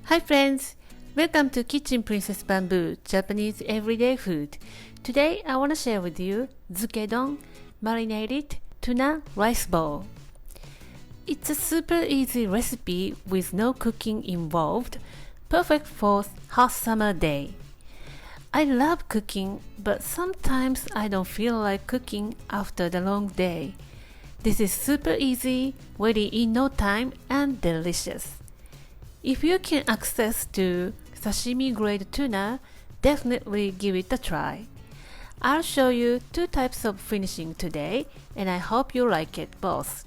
Hi friends! Welcome to Kitchen Princess Bamboo, Japanese everyday food. Today I want to share with you zukedong, marinated tuna rice bowl. It's a super easy recipe with no cooking involved, perfect for hot summer day. I love cooking, but sometimes I don't feel like cooking after the long day. This is super easy, ready in no time, and delicious. If you can access to sashimi grade tuna, definitely give it a try. I'll show you two types of finishing today, and I hope you like it both.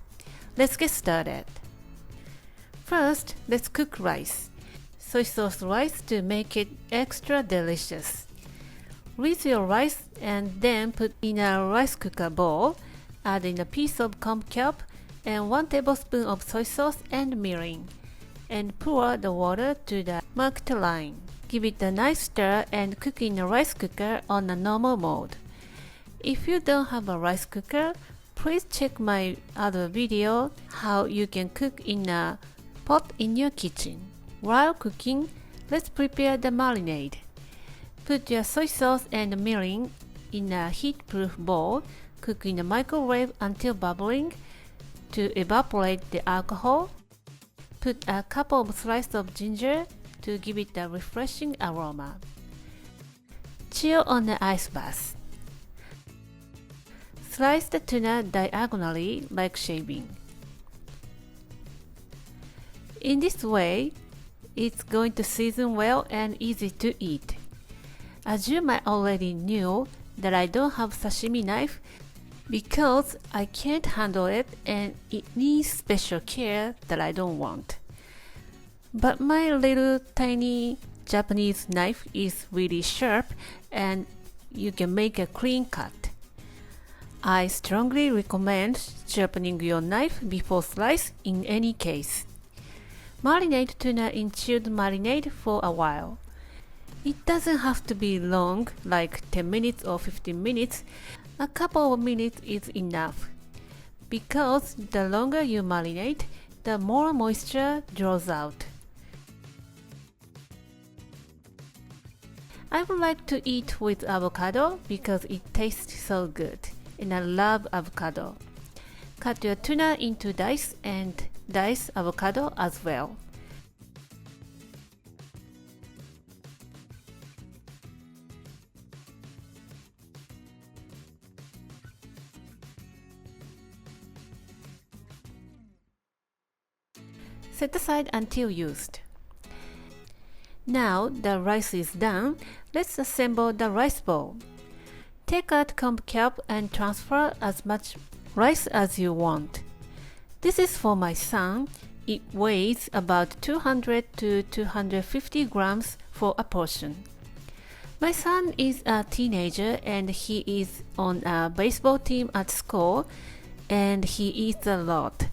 Let's get started. First, let's cook rice. Soy sauce rice to make it extra delicious. Rinse your rice and then put in a rice cooker bowl. Add in a piece of kelp and 1 tablespoon of soy sauce and mirin, and pour the water to the marked line. Give it a nice stir and cook in a rice cooker on a normal mode. If you don't have a rice cooker, please check my other video how you can cook in a pot in your kitchen. While cooking, let's prepare the marinade. Put your soy sauce and mirin in a heat-proof bowl. Cook in the microwave until bubbling to evaporate the alcohol. Put a couple of slices of ginger to give it a refreshing aroma. Chill on the ice bath. Slice the tuna diagonally like shaving. In this way, it's going to season well and easy to eat. As you might already know that I don't have sashimi knife because I can't handle it and it needs special care that I don't want. But my little tiny Japanese knife is really sharp and you can make a clean cut. I strongly recommend sharpening your knife before slice in any case. Marinate tuna in chilled marinade for a while. It doesn't have to be long, like 10 minutes or 15 minutes. A couple of minutes is enough, because the longer you marinate, the more moisture draws out. I would like to eat with avocado because it tastes so good, and I love avocado. Cut your tuna into dice and dice avocado as well. Set aside until used. Now the rice is done, let's assemble the rice bowl. Take out kelp and transfer as much rice as you want. This is for my son. It weighs about 200 to 250 grams for a portion. My son is a teenager and he is on a baseball team at school and he eats a lot.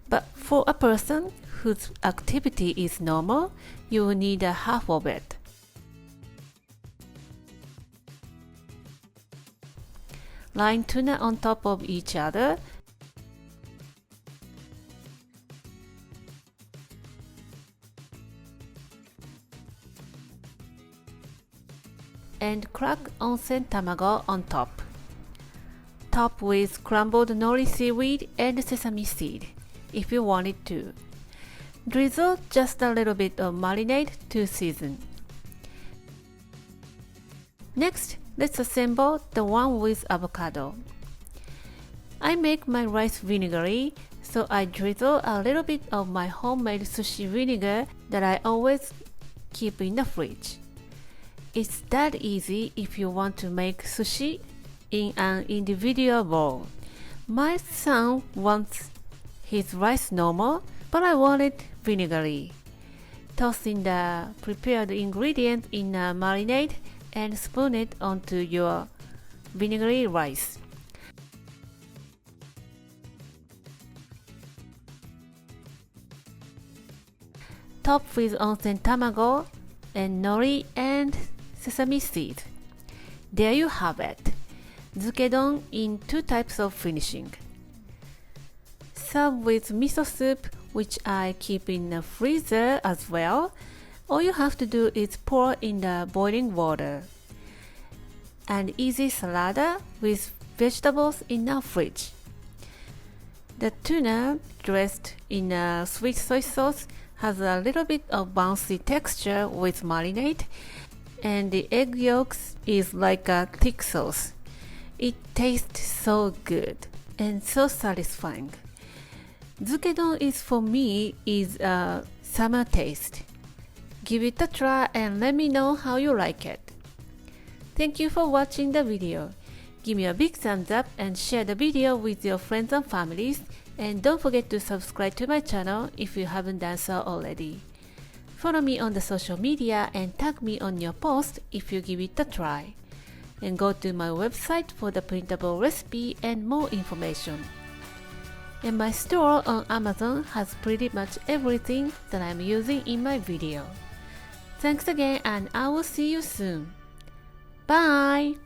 But for a person whose activity is normal, you will need a half of it. Line tuna on top of each other. And crack Onsen Tamago on top. Top with crumbled Nori seaweed and sesame seed, if you want it to. Drizzle just a little bit of marinade to season. Next, let's assemble the one with avocado. I make my rice vinegary, so I drizzle a little bit of my homemade sushi vinegar that I always keep in the fridge. It's that easy if you want to make sushi in an individual bowl. My son wants his rice normal, but I want it vinegary. Toss in the prepared ingredients in a marinade and spoon it onto your vinegary rice. Top with onsen tamago and nori and sesame seed. There you have it. Zukedong in two types of finishing. Serve with miso soup, which I keep in the freezer as well. All you have to do is pour in the boiling water. An easy salad with vegetables in our fridge. The tuna dressed in a sweet soy sauce has a little bit of bouncy texture with marinade, and the egg yolks is like a thick sauce. It tastes so good and so satisfying. Zukedong is for me is a summer taste. Give it a try and let me know how you like it. Thank you for watching the video. Give me a big thumbs up and share the video with your friends and families, and don't forget to subscribe to my channel if you haven't done so already. Follow me on the social media and tag me on your post if you give it a try. And go to my website for the printable recipe and more information. And my store on Amazon has pretty much everything that I'm using in my video. Thanks again, and I will see you soon. Bye!